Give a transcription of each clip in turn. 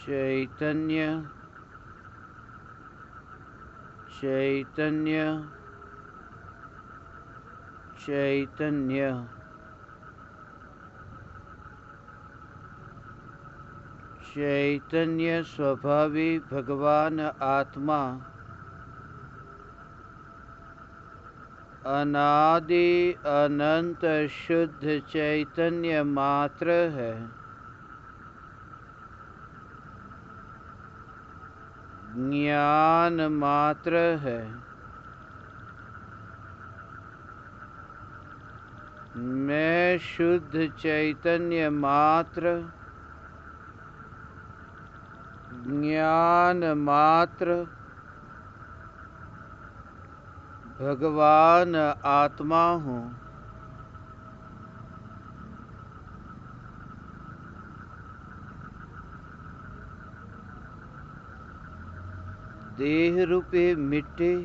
चैतन्य चैतन्य चैतन्य चैतन्य स्वभावी भगवान आत्मा अनादि अनंत शुद्ध चैतन्य मात्र है। ज्ञान मात्र है। मैं शुद्ध चैतन्य मात्र, ज्ञान मात्र, भगवान आत्मा हूँ। देह रूपी मिट्टी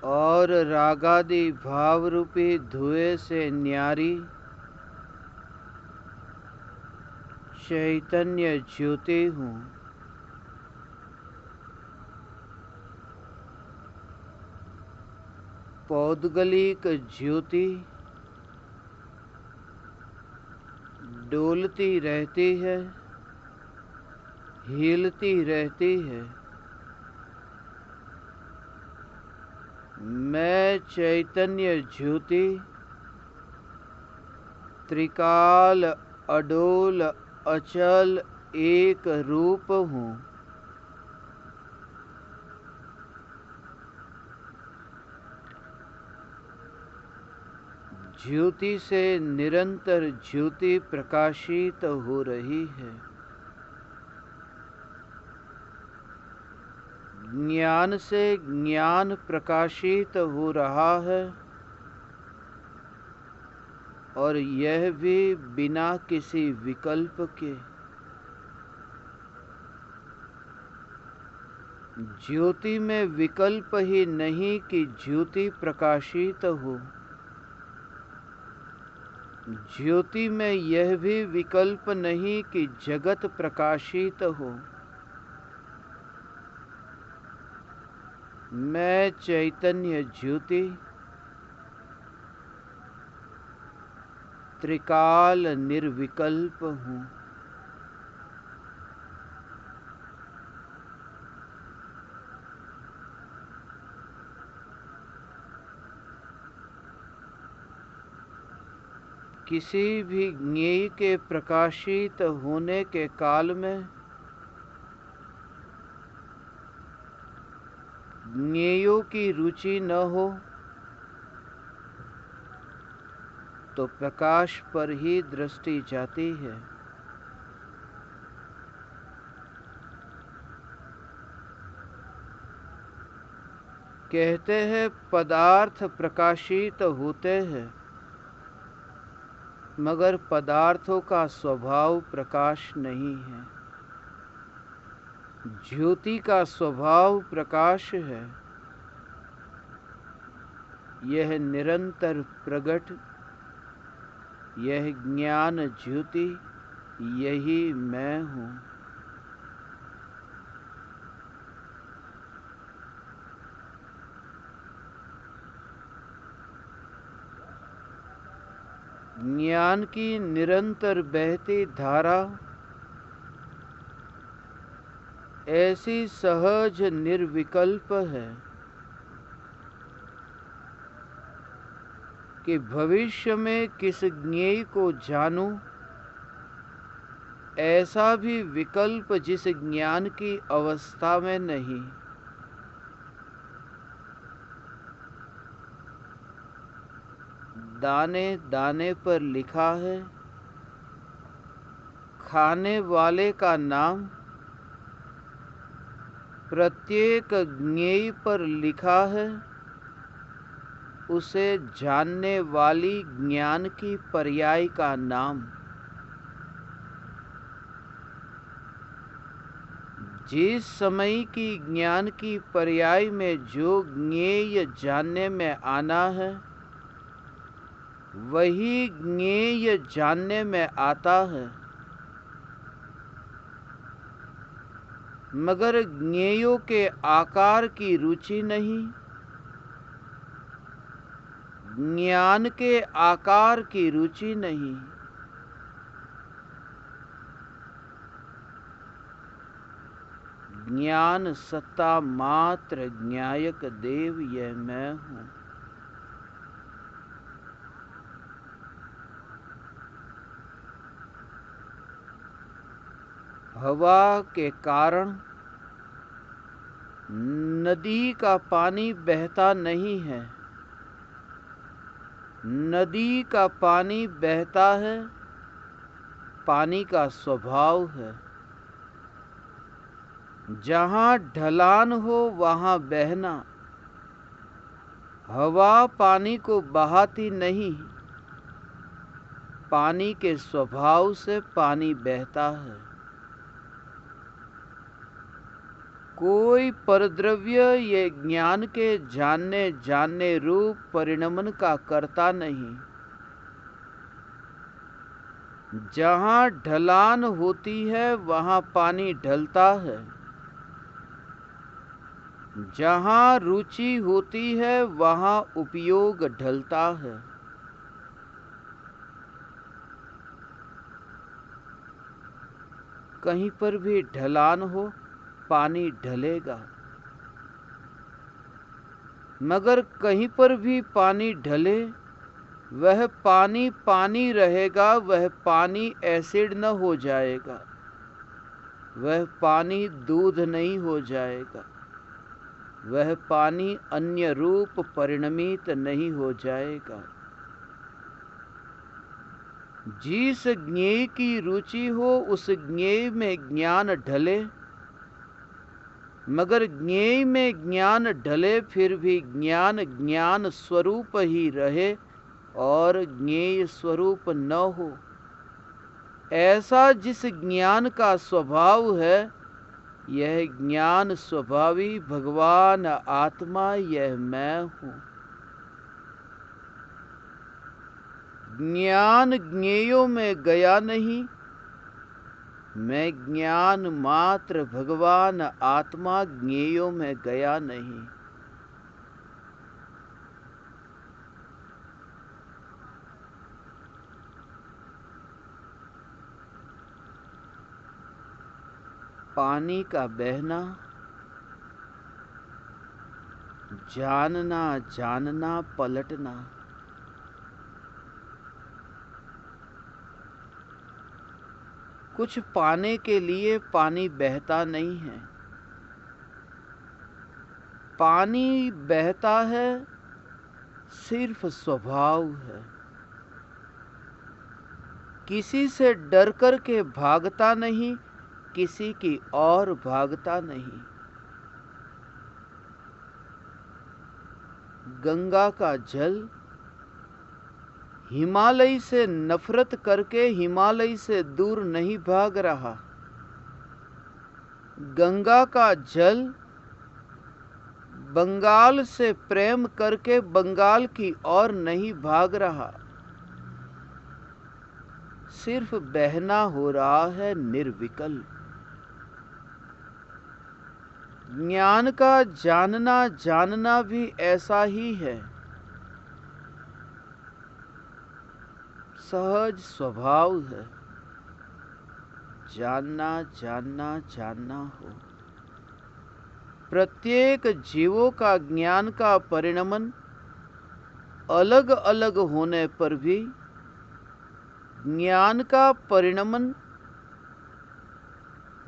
और रागादि भाव रूपी धुएं से न्यारी चैतन्य ज्योति हूँ। पौद्गलिक ज्योति डोलती रहती है, हिलती रहती है। मैं चैतन्य ज्योति त्रिकाल अडोल अचल एक रूप हूँ। ज्योति से निरंतर ज्योति प्रकाशित हो रही है। ज्ञान से ज्ञान प्रकाशित हो रहा है और यह भी बिना किसी विकल्प के। ज्योति में विकल्प ही नहीं कि ज्योति प्रकाशित हो। ज्योति में यह भी विकल्प नहीं कि जगत प्रकाशित हो। मैं चैतन्य ज्योति त्रिकाल निर्विकल्प हूँ। किसी भी ज्ञेय के प्रकाशित होने के काल में ज्ञेयों की रुचि न हो तो प्रकाश पर ही दृष्टि जाती है। कहते हैं पदार्थ प्रकाशित होते हैं, मगर पदार्थों का स्वभाव प्रकाश नहीं है। ज्योति का स्वभाव प्रकाश है। यह निरंतर प्रगट, यह ज्ञान ज्योति, यही मैं हूँ। ज्ञान की निरंतर बहती धारा ऐसी सहज निर्विकल्प है कि भविष्य में किस ज्ञेय को जानूं, ऐसा भी विकल्प जिस ज्ञान की अवस्था में नहीं। दाने दाने पर लिखा है खाने वाले का नाम, प्रत्येक ज्ञेय पर लिखा है उसे जानने वाली ज्ञान की पर्याय का नाम। जिस समय की ज्ञान की पर्याय में जो ज्ञेय जानने में आना है, वही ज्ञेय जानने में आता है। मगर ज्ञेयों के आकार की रुचि नहीं, ज्ञान के आकार की रुचि नहीं। ज्ञान सत्ता मात्र ज्ञायक देव यह मैं हूं। हवा के कारण नदी का पानी बहता नहीं है, नदी का पानी बहता है, पानी का स्वभाव है। जहां ढलान हो वहां बहना। हवा पानी को बहाती नहीं, पानी के स्वभाव से पानी बहता है। कोई परद्रव्य ये ज्ञान के जानने रूप परिणमन का करता नहीं। जहां ढलान होती है वहां पानी ढलता है, जहां रुचि होती है वहां उपयोग ढलता है। कहीं पर भी ढलान हो पानी ढलेगा, मगर कहीं पर भी पानी ढले वह पानी पानी रहेगा, वह पानी एसिड न हो जाएगा, वह पानी दूध नहीं हो जाएगा, वह पानी अन्य रूप परिणमित नहीं हो जाएगा। जिस ज्ञेय की रुचि हो उस ज्ञेय में ज्ञान ढले, मगर ज्ञेय में ज्ञान ढले फिर भी ज्ञान ज्ञान स्वरूप ही रहे और ज्ञेय स्वरूप न हो। ऐसा जिस ज्ञान का स्वभाव है, यह ज्ञान स्वभावी भगवान आत्मा यह मैं हूं। ज्ञान ज्ञेयों में गया नहीं, मैं ज्ञान मात्र भगवान आत्मा ज्ञेयों में गया नहीं। पानी का बहना, जानना जानना पलटना। कुछ पाने के लिए पानी बहता नहीं है, पानी बहता है सिर्फ स्वभाव है। किसी से डर कर के भागता नहीं, किसी की ओर भागता नहीं। गंगा का जल हिमालय से नफरत करके हिमालय से दूर नहीं भाग रहा। गंगा का जल बंगाल से प्रेम करके बंगाल की ओर नहीं भाग रहा, सिर्फ बहना हो रहा है निर्विकल्प। ज्ञान का जानना भी ऐसा ही है, सहज स्वभाव है। जानना जानना जानना हो। प्रत्येक जीवों का ज्ञान का परिणमन अलग अलग होने पर भी ज्ञान का परिणमन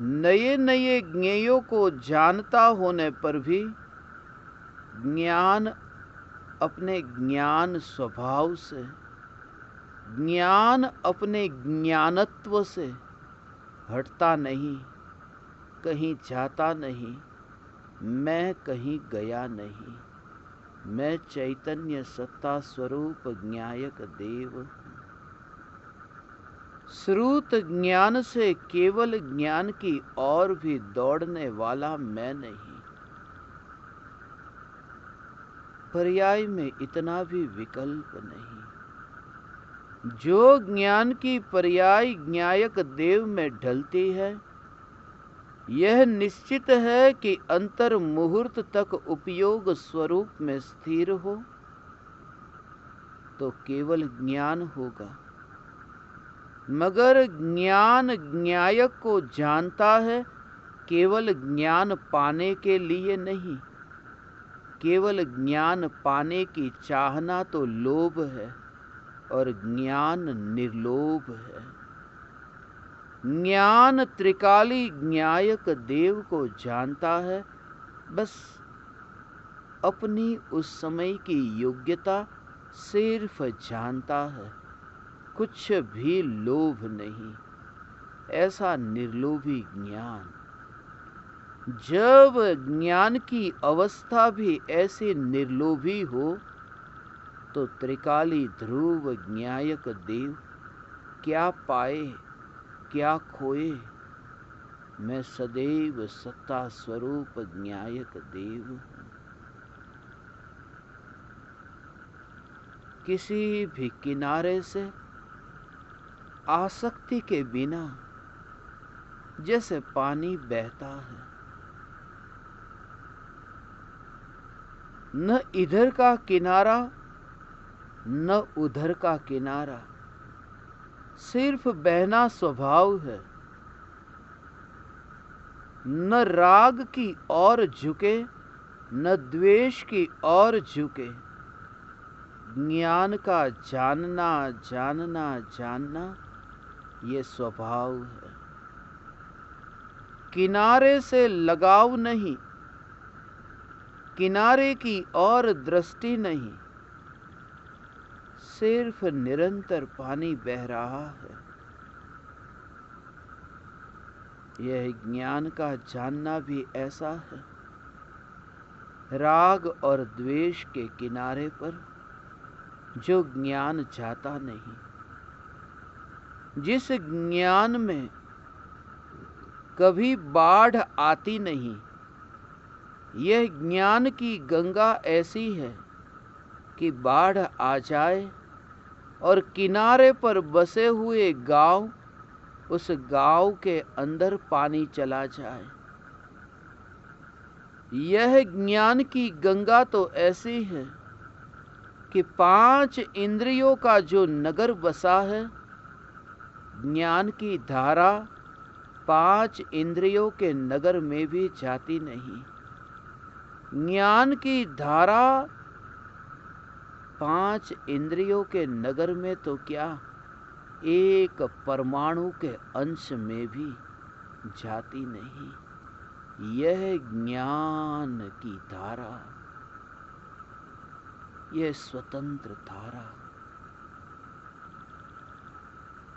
नए नए ज्ञेयों को जानता होने पर भी ज्ञान अपने ज्ञान स्वभाव से, ज्ञान अपने ज्ञानत्व से हटता नहीं, कहीं जाता नहीं। मैं कहीं गया नहीं, मैं चैतन्य सत्ता स्वरूप ज्ञायक देव। श्रुत ज्ञान से केवल ज्ञान की ओर भी दौड़ने वाला मैं नहीं। पर्याय में इतना भी विकल्प नहीं। जो ज्ञान की पर्याय ज्ञायक देव में ढलती है, यह निश्चित है कि अंतर मुहूर्त तक उपयोग स्वरूप में स्थिर हो तो केवल ज्ञान होगा, मगर ज्ञान ज्ञायक को जानता है, केवल ज्ञान पाने के लिए नहीं। केवल ज्ञान पाने की चाहना तो लोभ है और ज्ञान निर्लोभ है। ज्ञान त्रिकाली ज्ञायक देव को जानता है, बस अपनी उस समय की योग्यता सिर्फ जानता है, कुछ भी लोभ नहीं। ऐसा निर्लोभी ज्ञान, जब ज्ञान की अवस्था भी ऐसे निर्लोभी हो तो त्रिकाली ध्रुव ज्ञायक देव क्या पाए क्या खोए। मैं सदैव सत्ता स्वरूप ज्ञायक देव हूं। किसी भी किनारे से आसक्ति के बिना जैसे पानी बहता है, न इधर का किनारा न उधर का किनारा, सिर्फ बहना स्वभाव है। न राग की ओर झुके न द्वेष की ओर झुके। ज्ञान का जानना जानना जानना ये स्वभाव है। किनारे से लगाव नहीं, किनारे की ओर दृष्टि नहीं, सिर्फ निरंतर पानी बह रहा है। यह ज्ञान का जानना भी ऐसा है। राग और द्वेष के किनारे पर जो ज्ञान जाता नहीं, जिस ज्ञान में कभी बाढ़ आती नहीं, यह ज्ञान की गंगा ऐसी है कि बाढ़ आ जाए और किनारे पर बसे हुए गांव, उस गांव के अंदर पानी चला जाए। यह ज्ञान की गंगा तो ऐसी है कि 5 इंद्रियों का जो नगर बसा है, ज्ञान की धारा 5 इंद्रियों के नगर में भी जाती नहीं। ज्ञान की धारा 5 इंद्रियों के नगर में तो क्या, एक परमाणु के अंश में भी जाती नहीं। यह ज्ञान की धारा, यह स्वतंत्र धारा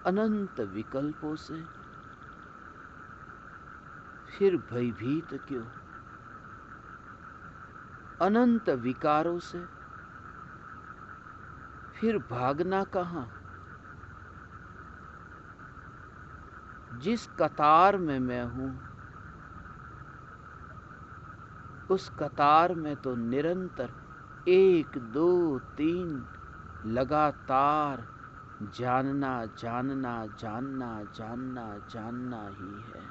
अनंत विकल्पों से फिर भयभीत क्यों, अनंत विकारों से फिर भागना कहां। जिस कतार में मैं हूं, उस कतार में तो निरंतर 1 2 3 लगातार जानना जानना जानना जानना जानना ही है।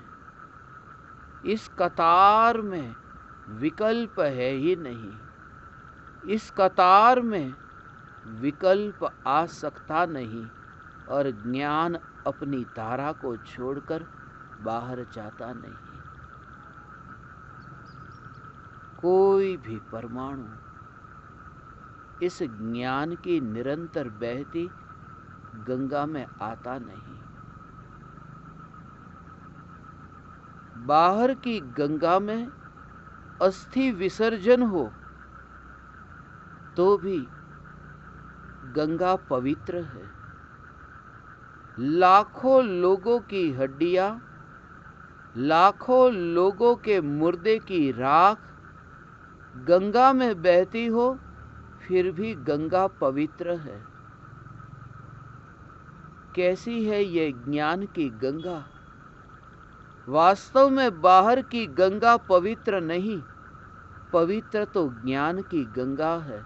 इस कतार में विकल्प है ही नहीं। इस कतार में विकल्प आ सकता नहीं और ज्ञान अपनी धारा को छोड़कर बाहर जाता नहीं। कोई भी परमाणु इस ज्ञान की निरंतर बहती गंगा में आता नहीं। बाहर की गंगा में अस्थि विसर्जन हो तो भी गंगा पवित्र है। लाखों लोगों की हड्डियां, लाखों लोगों के मुर्दे की राख गंगा में बहती हो, फिर भी गंगा पवित्र है। कैसी है ये ज्ञान की गंगा? वास्तव में बाहर की गंगा पवित्र नहीं, पवित्र तो ज्ञान की गंगा है,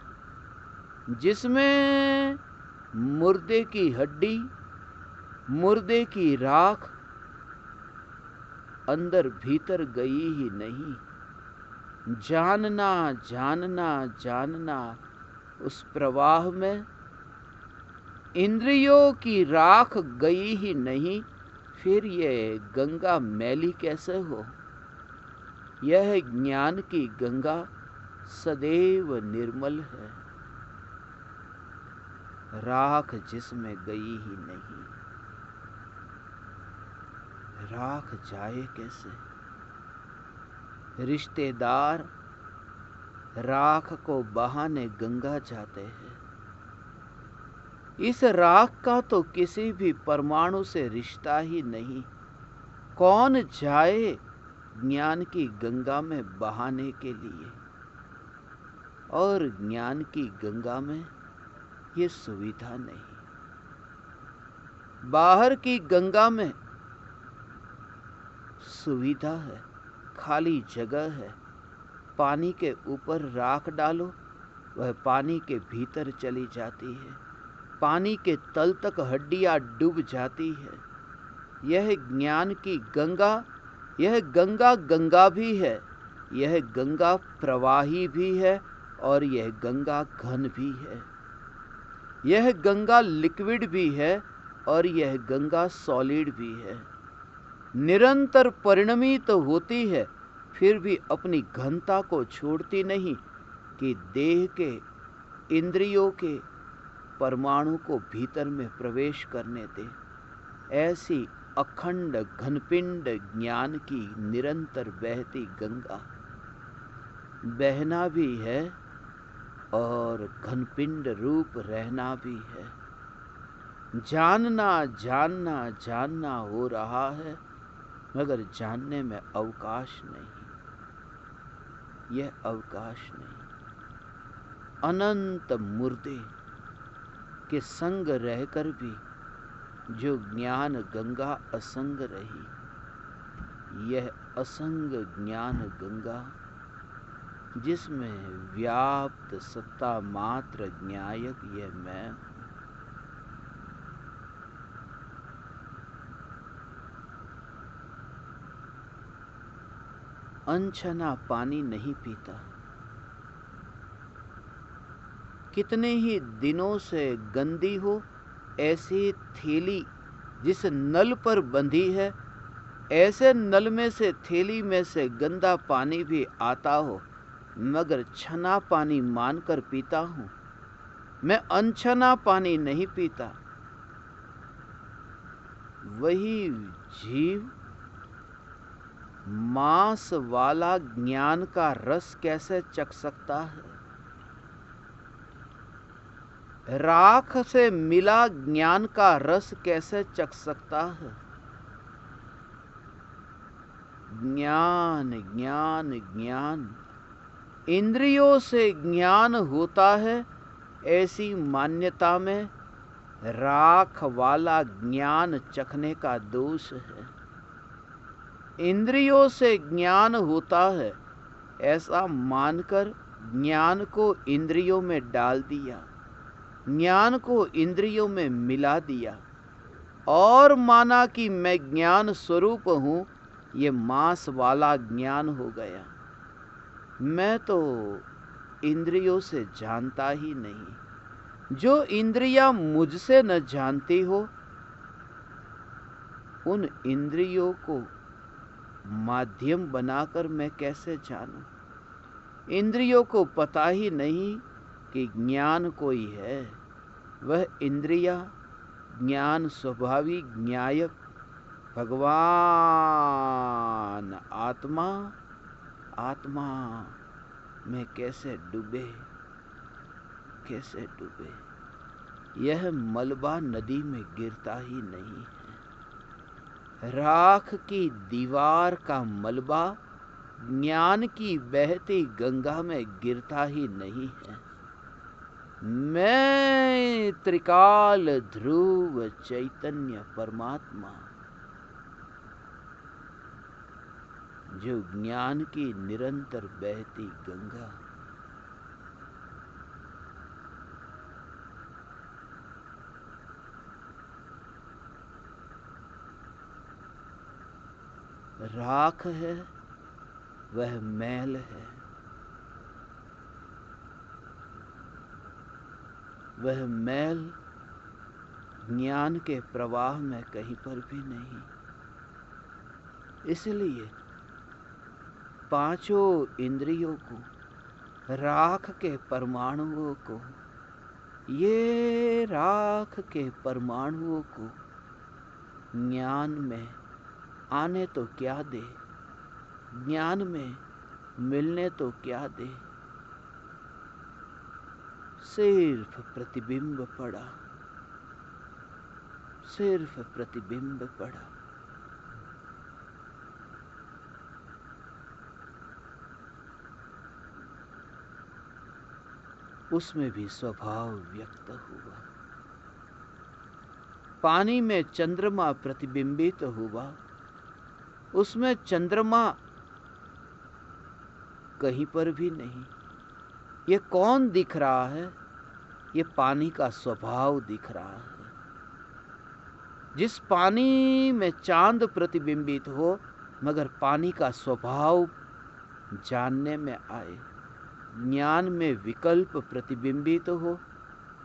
जिसमें मुर्दे की हड्डी, मुर्दे की राख अंदर भीतर गई ही नहीं। जानना जानना जानना उस प्रवाह में इंद्रियों की राख गई ही नहीं, फिर यह गंगा मैली कैसे हो? यह ज्ञान की गंगा सदैव निर्मल है, राख जिसमें गई ही नहीं। राख जाए कैसे? रिश्तेदार राख को बहाने गंगा जाते हैं। इस राख का तो किसी भी परमाणु से रिश्ता ही नहीं। कौन जाए ज्ञान की गंगा में बहाने के लिए? और ज्ञान की गंगा में ये सुविधा नहीं। बाहर की गंगा में सुविधा है, खाली जगह है। पानी के ऊपर राख डालो, वह पानी के भीतर चली जाती है। पानी के तल तक हड्डियां डूब जाती है। यह ज्ञान की गंगा, यह गंगा गंगा भी है, यह गंगा प्रवाही भी है, और यह गंगा घन भी है। यह गंगा लिक्विड भी है, और यह गंगा सॉलिड भी है। निरंतर परिणमित तो होती है, फिर भी अपनी घनता को छोड़ती नहीं कि देह के इंद्रियों के परमाणु को भीतर में प्रवेश करने दे। ऐसी अखंड घनपिंड ज्ञान की निरंतर बहती गंगा बहना भी है और घनपिंड रूप रहना भी है। जानना जानना जानना हो रहा है, मगर जानने में अवकाश नहीं। यह अवकाश नहीं। अनंत मुर्दे के संग रहकर भी जो ज्ञान गंगा असंग रही, यह असंग ज्ञान गंगा जिसमें व्याप्त सत्ता मात्र ज्ञायक यह मैं हूं। अनछना पानी नहीं पीता। कितने ही दिनों से गंदी हो ऐसी थैली जिस नल पर बंधी है, ऐसे नल में से थैली में से गंदा पानी भी आता हो, मगर छना पानी मानकर पीता हूं। मैं अनछना पानी नहीं पीता। वही जीव मांस वाला ज्ञान का रस कैसे चख सकता है? राख से मिला ज्ञान का रस कैसे चख सकता है? ज्ञान ज्ञान ज्ञान इंद्रियों से ज्ञान होता है, ऐसी मान्यता में राख वाला ज्ञान चखने का दोष है। इंद्रियों से ज्ञान होता है, ऐसा मानकर ज्ञान को इंद्रियों में डाल दिया, ज्ञान को इंद्रियों में मिला दिया और माना कि मैं ज्ञान स्वरूप हूं। ये मांस वाला ज्ञान हो गया। मैं तो इंद्रियों से जानता ही नहीं। जो इंद्रियां मुझसे न जानती हो, उन इंद्रियों को माध्यम बनाकर मैं कैसे जानूं? इंद्रियों को पता ही नहीं कि ज्ञान कोई है। वह इंद्रिया ज्ञान स्वभावी ज्ञायक भगवान आत्मा आत्मा में कैसे डूबे, कैसे डूबे। यह मलबा नदी में गिरता ही नहीं है। राख की दीवार का मलबा ज्ञान की बहती गंगा में गिरता ही नहीं है। मैं त्रिकाल ध्रुव चैतन्य परमात्मा, जो ज्ञान की निरंतर बहती गंगा, राख है, वह मैल है। वह मैल ज्ञान के प्रवाह में कहीं पर भी नहीं। इसलिए पांचों इंद्रियों को, राख के परमाणुओं को, ये राख के परमाणुओं को ज्ञान में आने तो क्या दे, ज्ञान में मिलने तो क्या दे। सिर्फ प्रतिबिंब पड़ा, सिर्फ प्रतिबिंब पड़ा। उसमें भी स्वभाव व्यक्त हुआ। पानी में चंद्रमा प्रतिबिंबित हुआ, उसमें चंद्रमा कहीं पर भी नहीं। ये कौन दिख रहा है? ये पानी का स्वभाव दिख रहा है। जिस पानी में चांद प्रतिबिंबित हो, मगर पानी का स्वभाव जानने में आए। ज्ञान में विकल्प प्रतिबिंबित हो,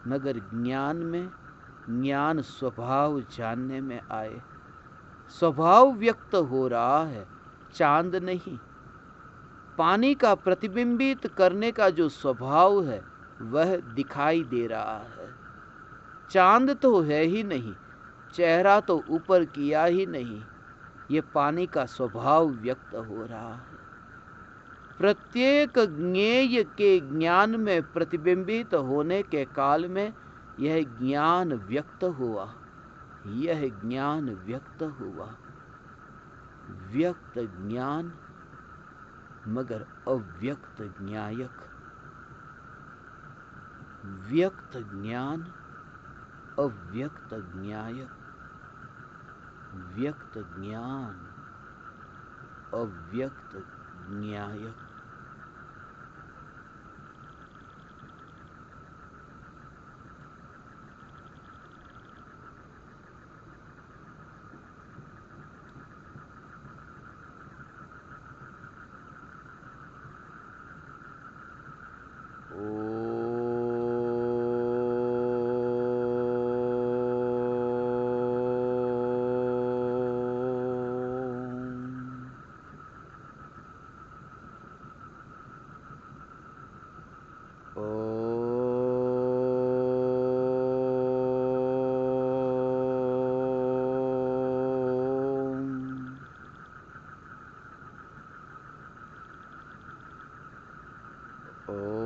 मगर ज्ञान में ज्ञान स्वभाव जानने में आए। स्वभाव व्यक्त हो रहा है, चांद नहीं। पानी का प्रतिबिंबित करने का जो स्वभाव है वह दिखाई दे रहा है। चांद तो है ही नहीं, चेहरा तो ऊपर किया ही नहीं। ये पानी का स्वभाव व्यक्त हो रहा है। प्रत्येक ज्ञेय के ज्ञान में प्रतिबिंबित होने के काल में यह ज्ञान व्यक्त हुआ, यह ज्ञान व्यक्त हुआ। व्यक्त ज्ञान मगर अव्यक्त ज्ञायक। व्यक्त ज्ञान, अव्यक्त ज्ञायक। व्यक्त ज्ञान, अव्यक्त ज्ञायक। ओ